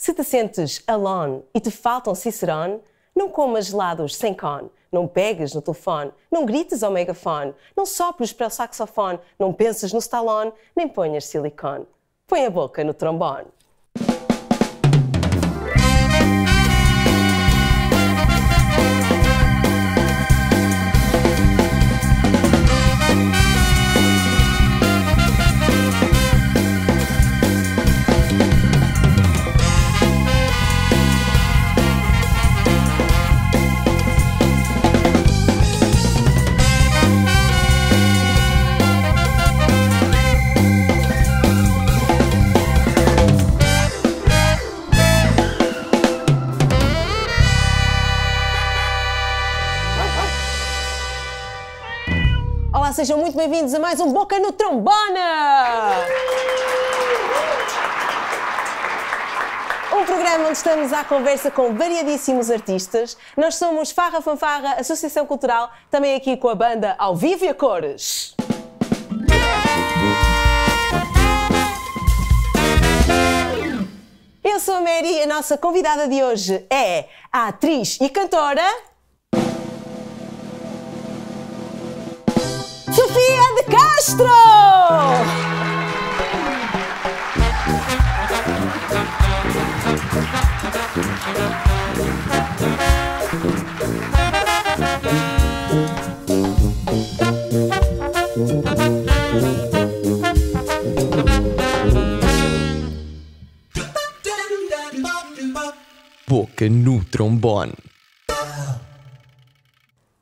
Se te sentes alone e te falta um cicerone, não comas gelados sem cone, não pegues no telefone, não grites ao megafone, não sopres para o saxofone, não penses no Stallone, nem ponhas silicone. Põe a boca no trombone. Olá, sejam muito bem-vindos a mais um Boca no Trombona! Um programa onde estamos à conversa com variadíssimos artistas. Nós somos Farra Fanfarra, Associação Cultural, também aqui com a banda ao vivo e a cores. Eu sou a Mary e a nossa convidada de hoje é a atriz e cantora Sofia de Castro! Boca no trombone.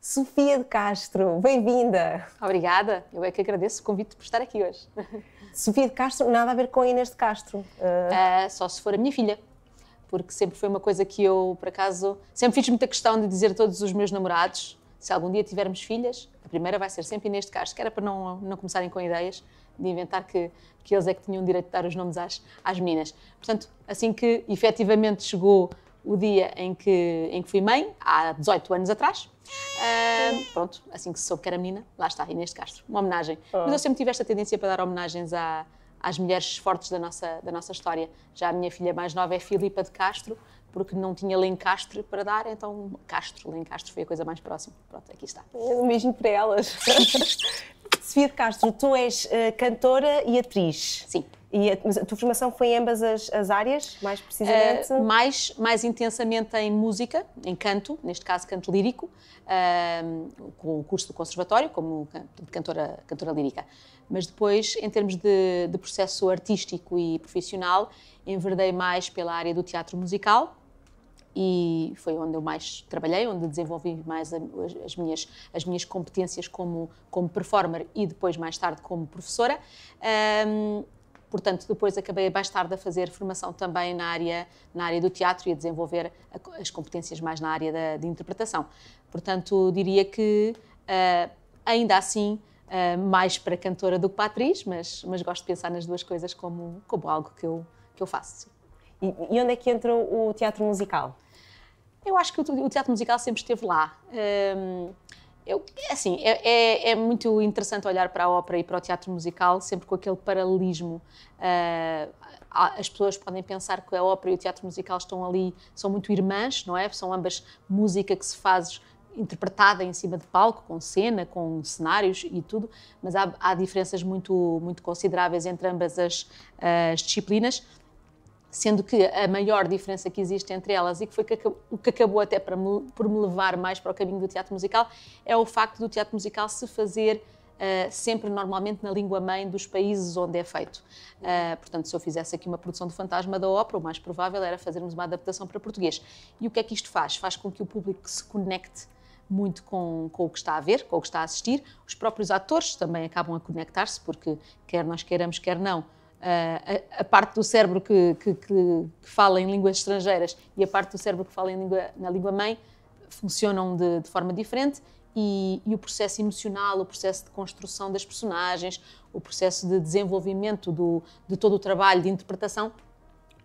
Sofia de Castro, bem-vinda! Obrigada, eu é que agradeço o convite por estar aqui hoje. Sofia de Castro, nada a ver com a Inês de Castro. Só se for a minha filha, porque sempre foi uma coisa que eu, por acaso, sempre fiz muita questão de dizer a todos os meus namorados, se algum dia tivermos filhas, a primeira vai ser sempre Inês de Castro, que era para não começarem com ideias de inventar que eles é que tinham o direito de dar os nomes às meninas. Portanto, assim que efetivamente chegou o dia em que fui mãe, há 18 anos atrás, pronto, assim que se soube que era menina, lá está, Inês de Castro, uma homenagem. Mas eu sempre tive esta tendência para dar homenagens às mulheres fortes da nossa história. Já a minha filha mais nova é Filipa de Castro, porque não tinha Lencastre para dar, então Lencastre foi a coisa mais próxima. Pronto, aqui está. Um beijinho para elas. Sofia de Castro, tu és cantora e atriz. Sim. Mas a tua formação foi em ambas as áreas, mais precisamente? Mais intensamente em música, em canto, neste caso canto lírico, com o curso do conservatório, como cantora lírica. Mas depois, em termos de processo artístico e profissional, enverdei mais pela área do teatro musical e foi onde eu mais trabalhei, onde desenvolvi mais as minhas competências como performer e depois, mais tarde, como professora. Portanto, depois acabei mais tarde a fazer formação também na área do teatro e a desenvolver as competências mais na área de interpretação. Portanto, diria que, ainda assim, mais para cantora do que para atriz, mas gosto de pensar nas duas coisas como algo que eu faço. Sim. E onde é que entra o teatro musical? Eu acho que o teatro musical sempre esteve lá. É muito interessante olhar para a ópera e para o teatro musical sempre com aquele paralelismo. As pessoas podem pensar que a ópera e o teatro musical estão ali, são muito irmãs, não é? São ambas música que se faz interpretada em cima de palco, com cena, com cenários e tudo, mas há diferenças muito, muito consideráveis entre ambas as disciplinas, sendo que a maior diferença que existe entre elas, e que foi o que acabou até por me levar mais para o caminho do teatro musical, é o facto do teatro musical se fazer sempre normalmente na língua-mãe dos países onde é feito. Portanto, se eu fizesse aqui uma produção do Fantasma da Ópera, o mais provável era fazermos uma adaptação para português. E o que é que isto faz? Faz com que o público se conecte muito com o que está a ver, com o que está a assistir. Os próprios atores também acabam a conectar-se, porque quer nós queiramos, quer não, a parte do cérebro que fala em línguas estrangeiras e a parte do cérebro que fala na língua-mãe funcionam de forma diferente e o processo emocional, o processo de construção das personagens, o processo de desenvolvimento de todo o trabalho de interpretação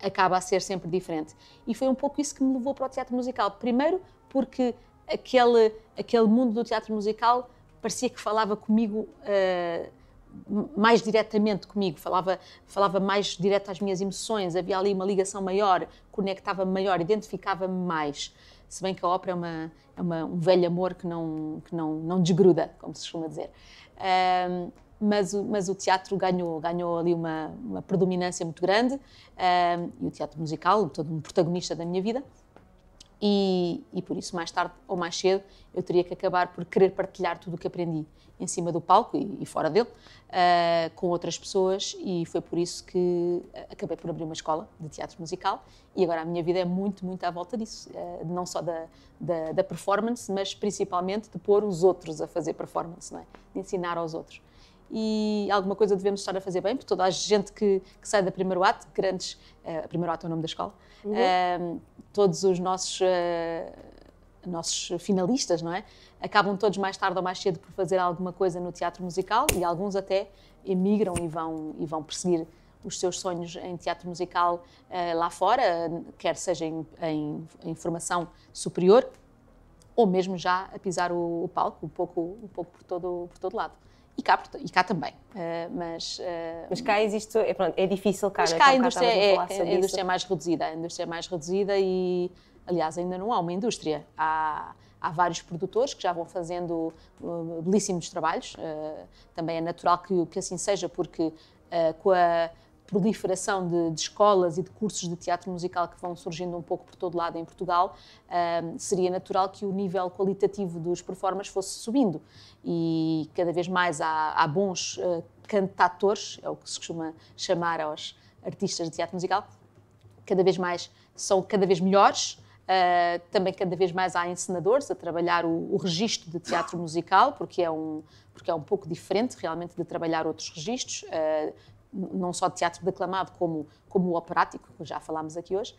acaba a ser sempre diferente. E foi um pouco isso que me levou para o teatro musical. Primeiro porque aquele mundo do teatro musical parecia que falava comigo mais diretamente comigo, falava mais direto às minhas emoções, havia ali uma ligação maior, conectava-me maior, identificava-me mais. Se bem que a ópera é um velho amor que não desgruda, como se costuma dizer. Mas o teatro ganhou ali uma predominância muito grande, e o teatro musical, todo um protagonista da minha vida. E por isso, mais tarde ou mais cedo, eu teria que acabar por querer partilhar tudo o que aprendi em cima do palco e fora dele, com outras pessoas, e foi por isso que acabei por abrir uma escola de teatro musical, e agora a minha vida é muito, muito à volta disso, não só da performance, mas principalmente de pôr os outros a fazer performance, não é? De ensinar aos outros. E alguma coisa devemos estar a fazer bem, porque toda a gente que sai da primeiro ato, primeiro ato é o nome da escola, todos os nossos finalistas, não é? Acabam todos mais tarde ou mais cedo por fazer alguma coisa no teatro musical, e alguns até emigram e vão perseguir os seus sonhos em teatro musical lá fora, quer seja em formação superior, ou mesmo já a pisar o palco, um pouco por todo lado. E cá também. Mas cá existe, é difícil cá. Mas cá a indústria é mais reduzida. A indústria é mais reduzida e, aliás, ainda não há uma indústria. Há vários produtores que já vão fazendo belíssimos trabalhos. Também é natural que assim seja, porque com a proliferação de escolas e de cursos de teatro musical que vão surgindo um pouco por todo lado em Portugal, seria natural que o nível qualitativo dos performers fosse subindo. E cada vez mais há bons cantatores, é o que se costuma chamar aos artistas de teatro musical, são cada vez melhores. Também cada vez mais há encenadores a trabalhar o registro de teatro musical, porque é um pouco diferente realmente de trabalhar outros registros, não só de teatro declamado como o operático, que já falámos aqui hoje.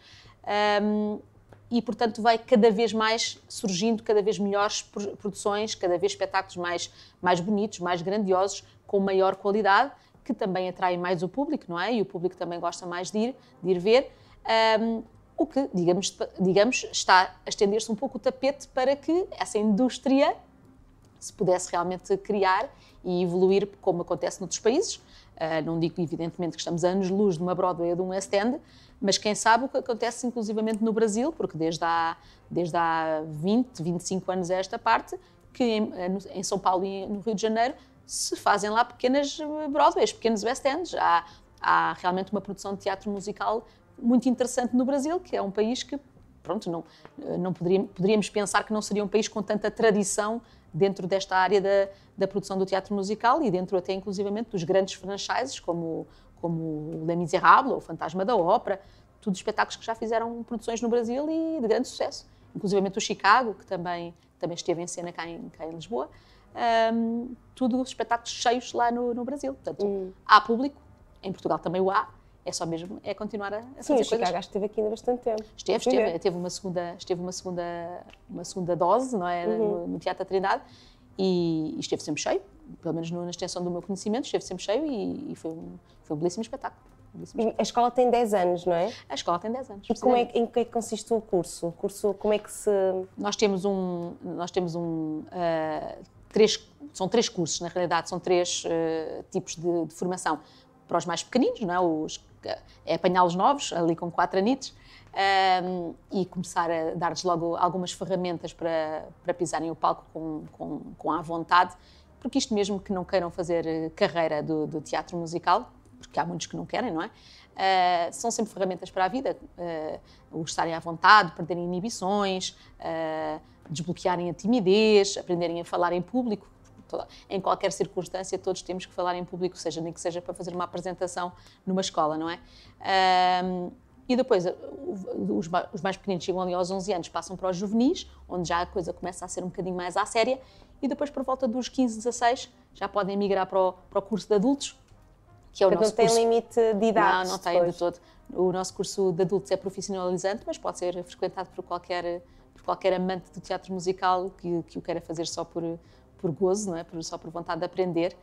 E, portanto, vai cada vez mais surgindo, cada vez melhores produções, cada vez espetáculos mais bonitos, mais grandiosos, com maior qualidade, que também atraem mais o público, não é? E o público também gosta mais de ir ver. O que, digamos, está a estender-se um pouco o tapete para que essa indústria se pudesse realmente criar e evoluir, como acontece noutros países. Não digo, evidentemente, que estamos a anos-luz de uma Broadway ou de um West End, mas quem sabe o que acontece inclusivamente no Brasil, porque desde há 20, 25 anos a esta parte, que em São Paulo e no Rio de Janeiro se fazem lá pequenas Broadways, pequenos West Ends. Há realmente uma produção de teatro musical muito interessante no Brasil, que é um país que, pronto, não poderíamos pensar que não seria um país com tanta tradição dentro desta área da produção do teatro musical e dentro até inclusivamente dos grandes franchises, como o Les Misérables, ou o Fantasma da Ópera, todos espetáculos que já fizeram produções no Brasil e de grande sucesso. Inclusivamente o Chicago, que também esteve em cena cá em Lisboa. Tudo espetáculos cheios lá no Brasil. Portanto, há público, em Portugal também o há, é só mesmo continuar a fazer coisas. Sim, o Chicago esteve aqui ainda bastante tempo. Teve uma segunda dose, não é? No Teatro da Trindade, e esteve sempre cheio, pelo menos na extensão do meu conhecimento, esteve sempre cheio e foi um belíssimo espetáculo. A escola tem 10 anos, não é? A escola tem 10 anos. E em que é que consiste o curso? Como é que se... São 3 cursos, na realidade, são 3 tipos de formação. Para os mais pequeninos, não é? É apanhá-los novos, ali com 4 anitos, e começar a dar-lhes logo algumas ferramentas para pisarem o palco com à vontade, porque isto mesmo que não queiram fazer carreira do teatro musical, porque há muitos que não querem, não é? São sempre ferramentas para a vida, o estarem à vontade, perderem inibições, desbloquearem a timidez, aprenderem a falar em público. Em qualquer circunstância, todos temos que falar em público, nem que seja para fazer uma apresentação numa escola, não é? E depois, os mais pequeninos chegam ali aos 11 anos, passam para os juvenis, onde já a coisa começa a ser um bocadinho mais à séria, e depois, por volta dos 15, 16, já podem migrar para o curso de adultos, que é o nosso curso. Não tem limite de idade? Não tem de todo. O nosso curso de adultos é profissionalizante, mas pode ser frequentado por qualquer amante do teatro musical que o queira fazer só por gozo, não é? Só por vontade de aprender,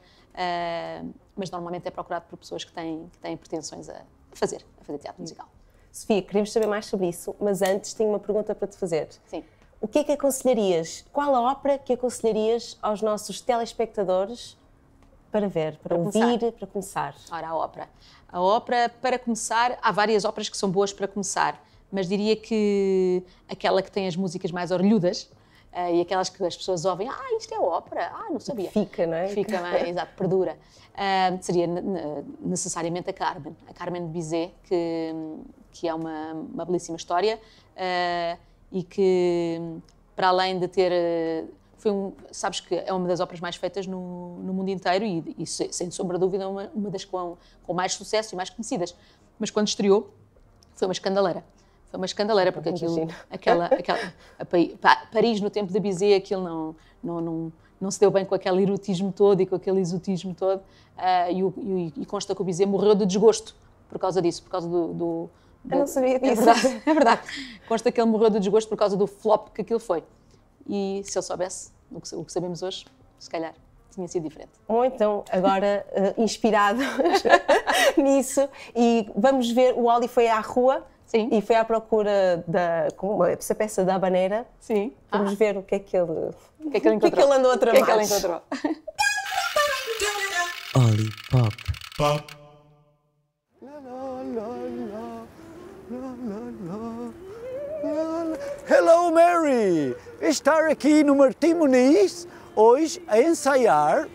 mas normalmente é procurado por pessoas que têm pretensões a fazer teatro musical. Sofia, queremos saber mais sobre isso, mas antes tenho uma pergunta para te fazer. Sim. O que é que aconselharias? Qual a ópera que aconselharias aos nossos telespectadores para ver, para ouvir, começar. para começar? Ora, a ópera. A ópera, para começar, há várias óperas que são boas para começar, mas diria que aquela que tem as músicas mais orlhudas e aquelas que as pessoas ouvem, isto é ópera, não sabia. Fica, não é? Fica, exato, perdura. Seria necessariamente a Carmen de Bizet, que é uma belíssima história e que, para além de ter... sabes que é uma das óperas mais feitas no mundo inteiro e sem sombra de dúvida, uma das com mais sucesso e mais conhecidas. Mas quando estreou, foi uma escandaleira. Foi uma escandaleira, porque Paris, no tempo da Bizet, aquilo não se deu bem com aquele erotismo todo e com aquele exotismo todo. E consta que o Bizet morreu de desgosto por causa disso, por causa do Eu não sabia disso. É verdade. Consta que ele morreu de desgosto por causa do flop que aquilo foi. E se ele soubesse o que sabemos hoje, se calhar tinha sido diferente. Ou então, agora, inspirados nisso, e vamos ver, o Oli foi à rua. Sim. E foi à procura essa peça da habanera. Sim. Vamos ver o que é que ele encontrou. O que é que ele andou a tramar. O que é que ele encontrou? Oli Pop. Pop. Hello, Mary! Estar aqui no Martim Muniz hoje a ensaiar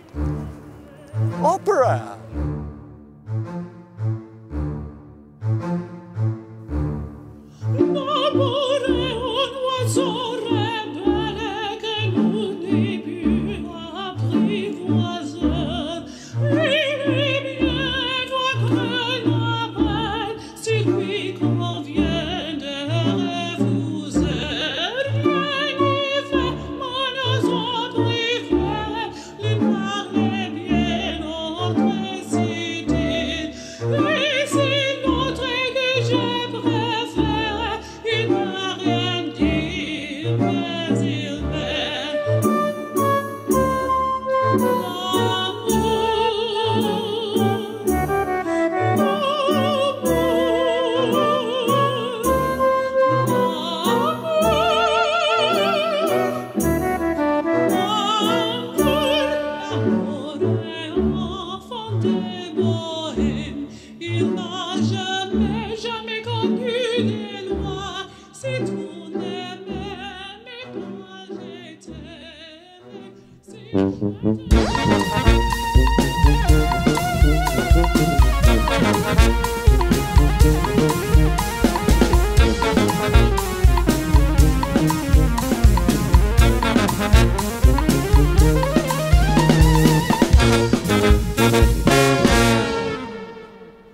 ópera.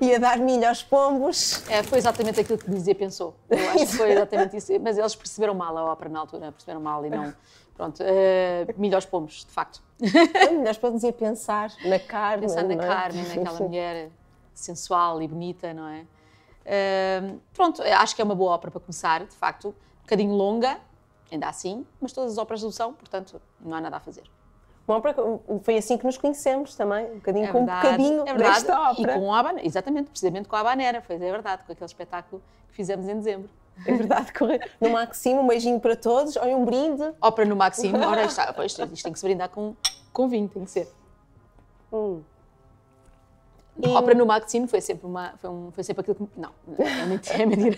Ia dar milho aos pombos. Foi exatamente aquilo que Bizet pensou. Eu acho que foi exatamente isso. Mas eles perceberam mal a ópera na altura, perceberam mal e não... Pronto, milho aos pombos, de facto. Milho aos pombos ia pensar na Carmen, Pensar na não é? Carmen, naquela mulher sensual e bonita, não é? Pronto, acho que é uma boa ópera para começar, de facto. Um bocadinho longa, ainda assim, mas todas as óperas o são, portanto, não há nada a fazer. Uma ópera, foi assim que nos conhecemos também, um bocadinho com um bocadinho desta ópera. E com a habanera, exatamente, precisamente com a habanera, é verdade, com aquele espetáculo que fizemos em dezembro. É verdade, no Maximo, um beijinho para todos, olha um brinde. Ópera no Maximo, ora está, pois, isto tem que se brindar com vinho, tem que ser. Ópera no Maximo foi sempre aquilo que... Não, é mentira.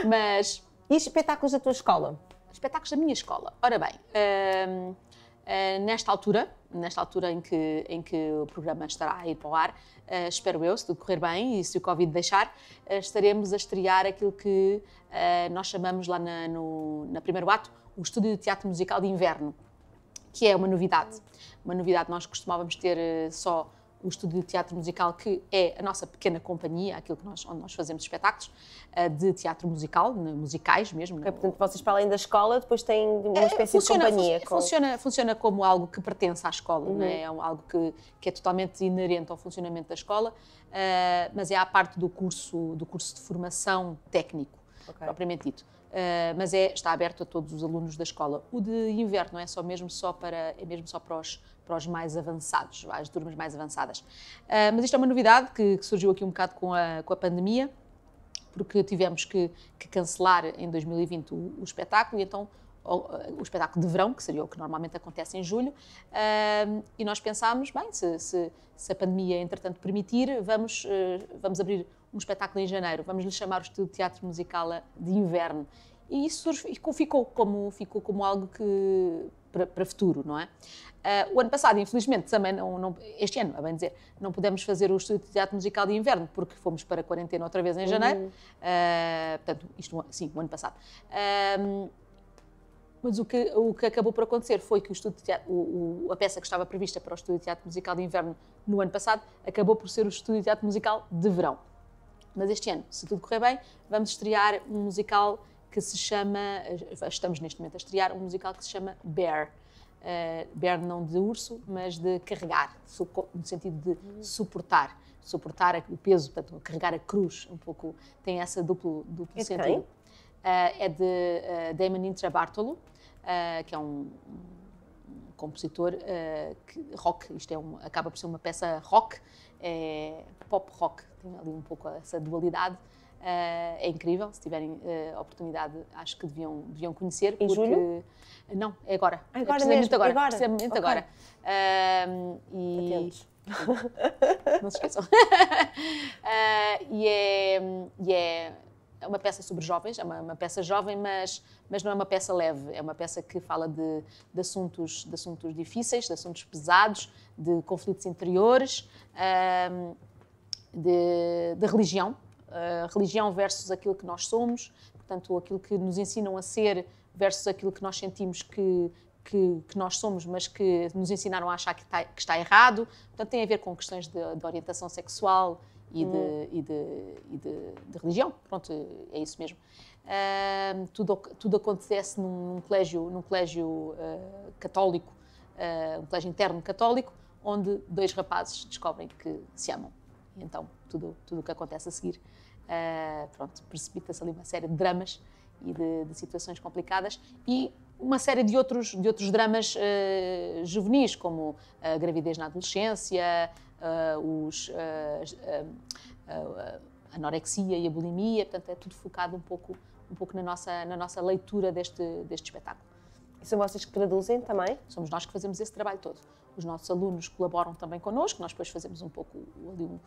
Mas... E espetáculos da tua escola? Espetáculos da minha escola. Ora bem, nesta altura em que o programa estará a ir para o ar, espero eu, se tudo correr bem e se o Covid deixar, estaremos a estrear aquilo que nós chamamos lá no primeiro ato, o Estúdio de Teatro Musical de Inverno, que é uma novidade. Uma novidade, nós costumávamos ter só o Estúdio de Teatro Musical, que é a nossa pequena companhia, aquilo que onde nós fazemos espetáculos de teatro musical, musicais mesmo. Portanto, vocês, para além da escola, depois têm uma espécie de companhia. Funciona como algo que pertence à escola, não é? É algo que é totalmente inerente ao funcionamento da escola, mas é à parte do curso de formação técnico, propriamente dito. Mas está aberto a todos os alunos da escola. O de inverno é mesmo só para os mais avançados, as turmas mais avançadas. Mas isto é uma novidade que surgiu aqui um bocado com a pandemia, porque tivemos que cancelar em 2020 o espetáculo, e então o espetáculo de verão, que seria o que normalmente acontece em julho, e nós pensámos, bem, se a pandemia entretanto permitir, vamos abrir um espetáculo em janeiro, vamos lhe chamar o Estúdio de Teatro Musical de Inverno. E isso ficou como algo que para futuro, não é? O ano passado, infelizmente, também este ano, a bem dizer, não pudemos fazer o Estúdio de Teatro Musical de Inverno porque fomos para a quarentena outra vez em janeiro. Portanto, sim, o ano passado. Mas o que acabou por acontecer foi que o Estúdio de Teatro, a peça que estava prevista para o Estúdio de Teatro Musical de Inverno no ano passado acabou por ser o Estúdio de Teatro Musical de Verão. Mas este ano, se tudo correr bem, vamos estrear um musical que se chama, estamos neste momento a estrear um musical que se chama Bear. Bear não de urso, mas de carregar, no sentido de suportar o peso, portanto, carregar a cruz, um pouco, tem essa duplo sentido. Quem? É de Damon Intrabartolo, que é um compositor rock, acaba por ser uma peça rock, pop rock, tem ali um pouco essa dualidade. É incrível, se tiverem oportunidade, acho que deviam conhecer. Em julho? Não, é agora. Agora mesmo? Precisamente agora. Atentos. Não se esqueçam. E é uma peça sobre jovens, é uma peça jovem, mas não é uma peça leve, é uma peça que fala de assuntos difíceis, de assuntos pesados, de conflitos interiores, de religião. Religião versus aquilo que nós somos, portanto, aquilo que nos ensinam a ser versus aquilo que nós sentimos que nós somos, mas que nos ensinaram a achar que está errado. Portanto, tem a ver com questões de orientação sexual e de religião. Pronto, é isso mesmo. Tudo acontece num colégio católico, um colégio interno católico, onde dois rapazes descobrem que se amam. E então, tudo o que acontece a seguir, precipita-se ali uma série de dramas e de situações complicadas e uma série de outros dramas juvenis, como a gravidez na adolescência, a anorexia e a bulimia. Portanto, é tudo focado um pouco na nossa leitura deste espetáculo. E são vocês que traduzem também? Somos nós que fazemos esse trabalho todo. Os nossos alunos colaboram também connosco, nós depois fazemos um pouco ali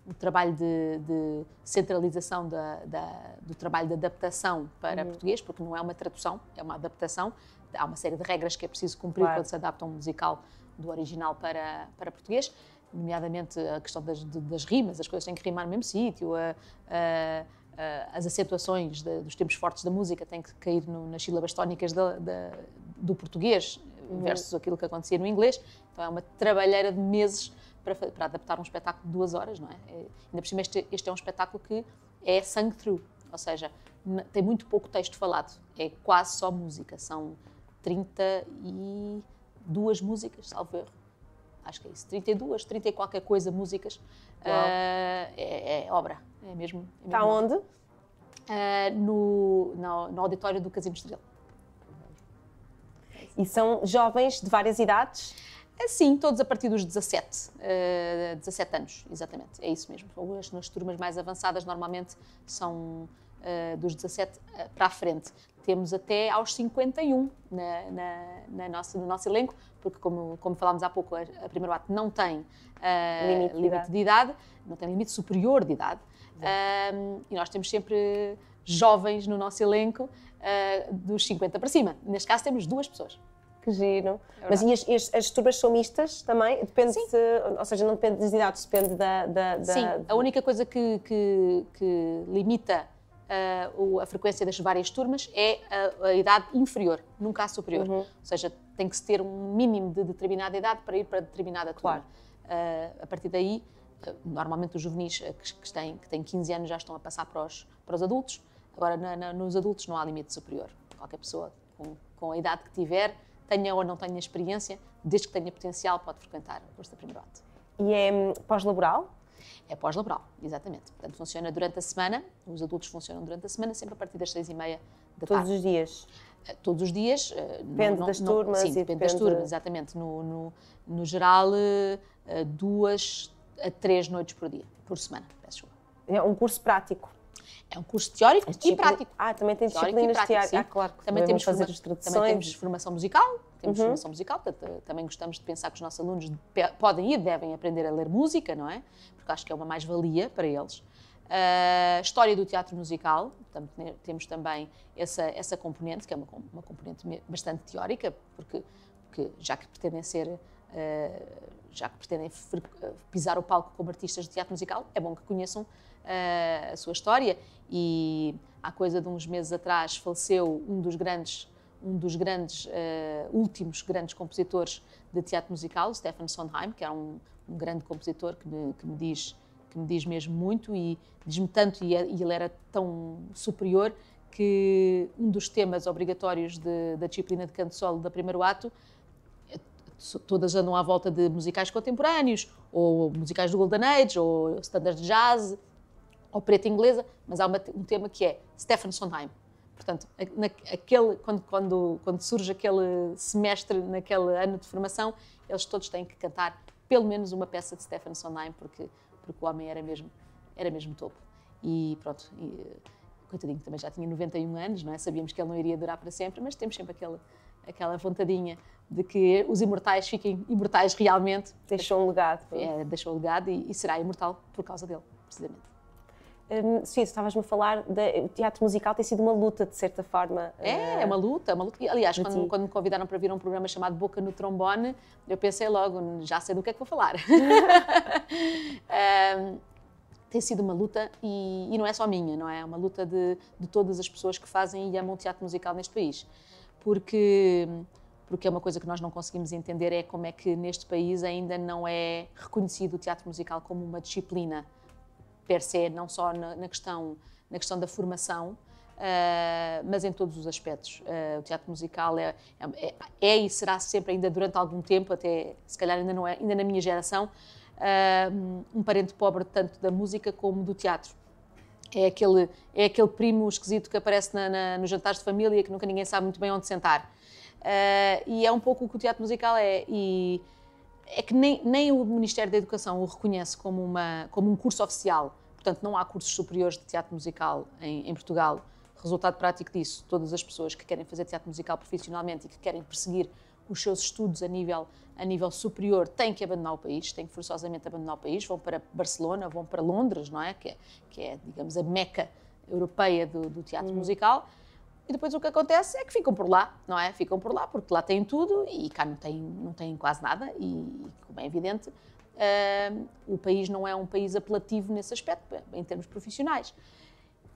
um trabalho de centralização do trabalho de adaptação para português, porque não é uma tradução, é uma adaptação. Há uma série de regras que é preciso cumprir quando se adapta um musical do original para português, nomeadamente a questão das rimas, as coisas têm que rimar no mesmo sítio, as acentuações dos tempos fortes da música têm que cair nas sílabas tónicas do português versus aquilo que acontecia no inglês. Então é uma trabalheira de meses para adaptar um espetáculo de 2 horas, não é? Ainda por cima este é um espetáculo que é sang-through, ou seja, tem muito pouco texto falado, é quase só música, são 32 músicas, salvo erro, acho que é isso, 30 e qualquer coisa músicas, é obra, é mesmo. Está onde? No auditório do Casino Estrela. E são jovens de várias idades? Sim, todos a partir dos 17 anos, exatamente, é isso mesmo. Nas turmas mais avançadas normalmente são dos 17 para a frente. Temos até aos 51 no nosso elenco, porque como falámos há pouco, a primeiro ato não tem limite de idade, não tem limite superior de idade, e nós temos sempre jovens no nosso elenco dos 50 para cima. Neste caso temos 2 pessoas. Que giro. Mas e as turmas são mistas também? Depende ou seja, não depende das idades, depende da... Sim, a única coisa que limita a frequência das várias turmas é a idade inferior, nunca a superior. Ou seja, tem que se ter um mínimo de determinada idade para ir para determinada turma. Claro. A partir daí, normalmente os juvenis que têm 15 anos já estão a passar para os adultos. Agora, nos adultos não há limite superior. Qualquer pessoa com a idade que tiver, tenha ou não tenha experiência, desde que tenha potencial, pode frequentar o curso da primeiro ato. E é pós-laboral? É pós-laboral, exatamente. Portanto, funciona durante a semana, os adultos funcionam durante a semana, sempre a partir das 6h30 da tarde. Todos os dias? Todos os dias. Depende das turmas? Sim, depende das turmas, exatamente. No geral, 2 a 3 noites por dia, por semana, peço desculpa. É um curso prático? É um curso teórico e prático. Também tem Teórico disciplinas e prático, teóricas. sim. Claro, que também temos fazer as traduções. Também temos formação musical, portanto, também gostamos de pensar que os nossos alunos podem e devem aprender a ler música, não é? Porque acho que é uma mais-valia para eles. História do teatro musical, portanto, temos também essa componente, que é uma componente bastante teórica, porque já que pretendem pisar o palco como artistas de teatro musical, é bom que conheçam a sua história. E há coisa de uns meses atrás faleceu um dos últimos grandes compositores de teatro musical, Stefan Sondheim, que era um grande compositor que me diz mesmo muito e diz-me tanto, e ele era tão superior que um dos temas obrigatórios da disciplina de canto solo do primeiro ato, todas andam à volta de musicais contemporâneos, ou musicais do Golden Age, ou standards de jazz, ou preta inglesa, mas há um tema que é Stefan Sondheim. Portanto, quando surge aquele semestre, naquele ano de formação, eles todos têm que cantar pelo menos uma peça de Stefan Sondheim, porque o homem era mesmo topo. E pronto, coitadinho, também já tinha 91 anos, não é? Sabíamos que ele não iria durar para sempre, mas temos sempre aquela vontadinha de que os imortais fiquem imortais realmente. Deixou um legado. Deixou um legado e será imortal por causa dele, precisamente. Sofia, estavas-me a falar, o teatro musical tem sido uma luta, de certa forma. É uma luta. Aliás, quando me convidaram para vir a um programa chamado Boca no Trombone, eu pensei logo, já sei do que é que vou falar. Tem sido uma luta e não é só minha, não é? É uma luta de todas as pessoas que fazem e amam o teatro musical neste país. Porque é uma coisa que nós não conseguimos entender, é como é que neste país ainda não é reconhecido o teatro musical como uma disciplina per se, não só na questão da formação, mas em todos os aspectos. O teatro musical é e será sempre, ainda durante algum tempo, até se calhar ainda não é, ainda na minha geração, um parente pobre tanto da música como do teatro. É aquele primo esquisito que aparece nos jantares de família, que nunca ninguém sabe muito bem onde sentar. E é um pouco o que o teatro musical é. E é que nem o Ministério da Educação o reconhece como um curso oficial. Portanto, não há cursos superiores de teatro musical em Portugal. Resultado prático disso, todas as pessoas que querem fazer teatro musical profissionalmente e que querem perseguir os seus estudos a nível superior têm que abandonar o país, têm que forçosamente abandonar o país, vão para Barcelona, vão para Londres, não é? Que é, digamos, a meca europeia do teatro musical. E depois o que acontece é que ficam por lá, não é? Ficam por lá porque lá têm tudo e cá não têm quase nada e, como é evidente, o país não é um país apelativo nesse aspecto, em termos profissionais.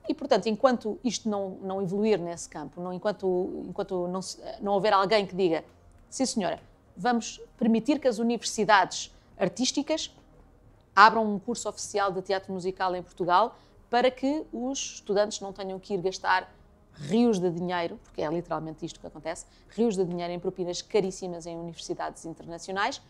E, portanto, enquanto isto não evoluir nesse campo, enquanto não houver alguém que diga, sim senhora, vamos permitir que as universidades artísticas abram um curso oficial de teatro musical em Portugal para que os estudantes não tenham que ir gastar rios de dinheiro, porque é literalmente isto que acontece, rios de dinheiro em propinas caríssimas em universidades internacionais,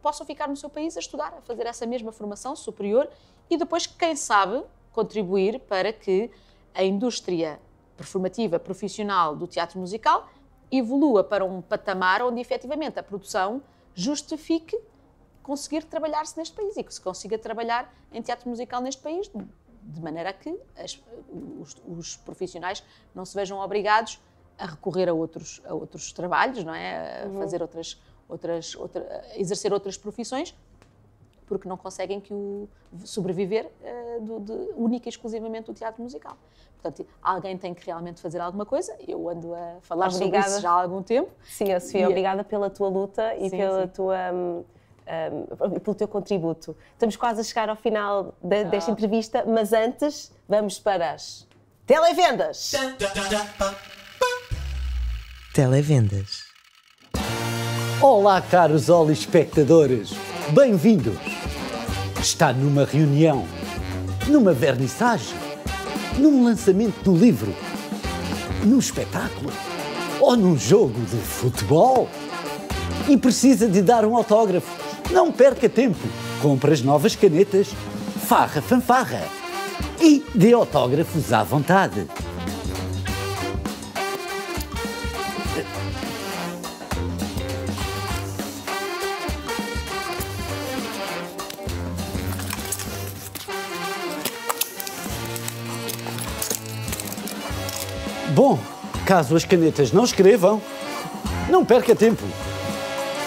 possam ficar no seu país a estudar, a fazer essa mesma formação superior e depois, quem sabe, contribuir para que a indústria performativa, profissional do teatro musical evolua para um patamar onde, efetivamente, a produção justifique conseguir trabalhar-se neste país e que se consiga trabalhar em teatro musical neste país, de maneira a que os profissionais não se vejam obrigados a recorrer a outros trabalhos, não é? A fazer exercer outras profissões, porque não conseguem sobreviver única e exclusivamente do teatro musical. Portanto, alguém tem que realmente fazer alguma coisa. Eu ando a falar sobre isso já há algum tempo. Sim, Sofia, obrigada pela tua luta e pelo teu contributo. Estamos quase a chegar ao final desta entrevista, mas antes vamos para as televendas. Televendas. Olá, caros espectadores, bem-vindos! Está numa reunião, numa vernissagem, num lançamento do livro, num espetáculo ou num jogo de futebol e precisa de dar um autógrafo. Não perca tempo, compre as novas canetas Farra Fanfarra e dê autógrafos à vontade. Bom, caso as canetas não escrevam, não perca tempo.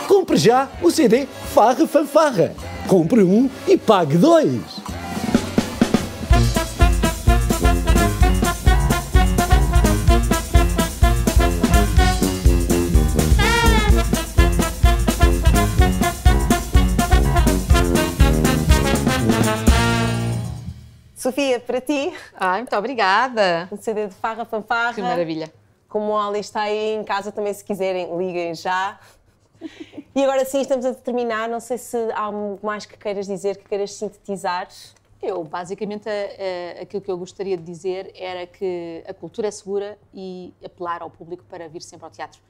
Compre já o CD Farra Fanfarra. Compre um e pague 2. Sofia, para ti, Ai, muito obrigada. o CD de Farra Fanfarra. Que maravilha. Como o Ali está aí em casa, também se quiserem, liguem já. E agora sim, estamos a terminar. Não sei se há algo mais que queiras dizer, que queiras sintetizar. Eu, basicamente, aquilo que eu gostaria de dizer era que a cultura é segura e apelar ao público para vir sempre ao teatro,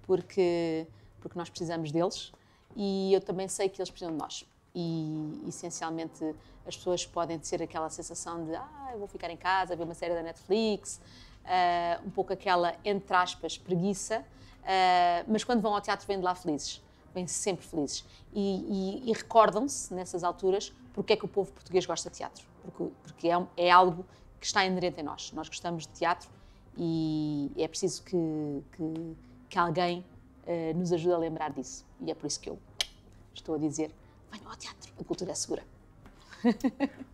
porque nós precisamos deles e eu também sei que eles precisam de nós. E, essencialmente, as pessoas podem ter aquela sensação de eu vou ficar em casa, ver uma série da Netflix, um pouco aquela, entre aspas, preguiça, mas quando vão ao teatro vêm de lá felizes, vêm sempre felizes. E recordam-se, nessas alturas, porque é que o povo português gosta de teatro. Porque é algo que está inerente em nós. Nós gostamos de teatro e é preciso que alguém nos ajude a lembrar disso. E é por isso que eu estou a dizer, venham ao teatro, a cultura é segura.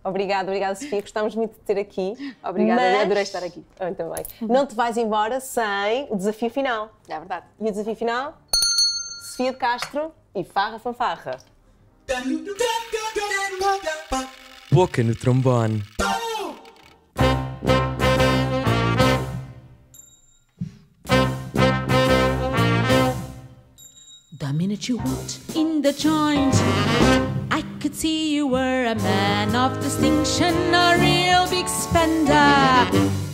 Obrigada, Sofia. Gostámos muito de ter aqui. Obrigada, mas... adorei estar aqui. Eu também. Não te vais embora sem o desafio final. É verdade. E o desafio final? Sofia de Castro e Farra Fanfarra. Boca no trombone. The minute you walked in the joint, I could see you were a man of distinction, a real big spender.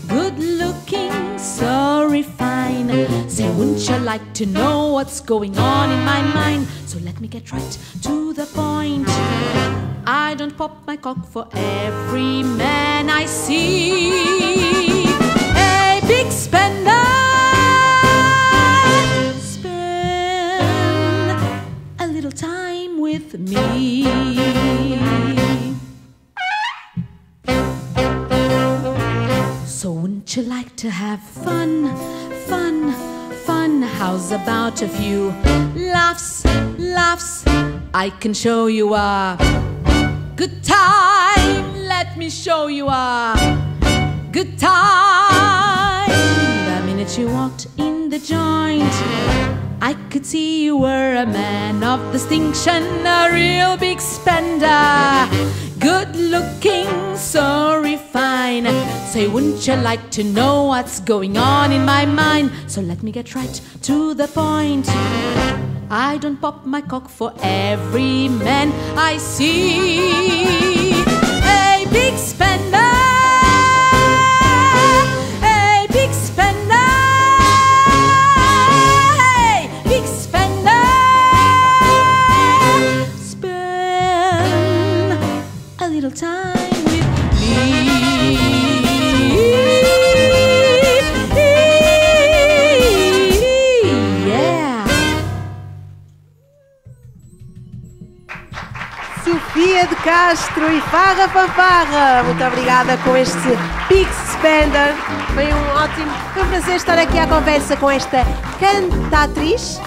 Good looking, so refined. Say, wouldn't you like to know what's going on in my mind? So let me get right to the point. I don't pop my cock for every man I see. A big spender. Time with me. So wouldn't you like to have fun, fun, fun? How's about a few laughs, laughs? I can show you a good time. Let me show you a good time. The minute you walked in the joint, I could see you were a man of distinction, a real big spender. Good looking, so refined. Say, wouldn't you like to know what's going on in my mind? So let me get right to the point. I don't pop my cock for every man I see. A big spender. Time with me. Yeah. Sofia de Castro e Farra Fanfarra, muito obrigada com este Big Spender. Foi um prazer estar aqui à conversa com esta cantatriz.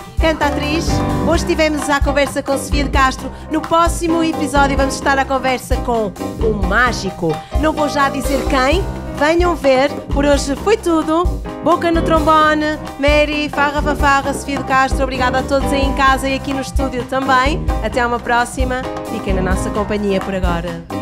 Hoje estivemos à conversa com Sofia de Castro. No próximo episódio vamos estar à conversa com um mágico. Não vou já dizer quem, venham ver. Por hoje foi tudo. Boca no trombone, Mary, Farra Fanfarra, Sofia de Castro. Obrigada a todos aí em casa e aqui no estúdio também. Até uma próxima. Fiquem na nossa companhia por agora.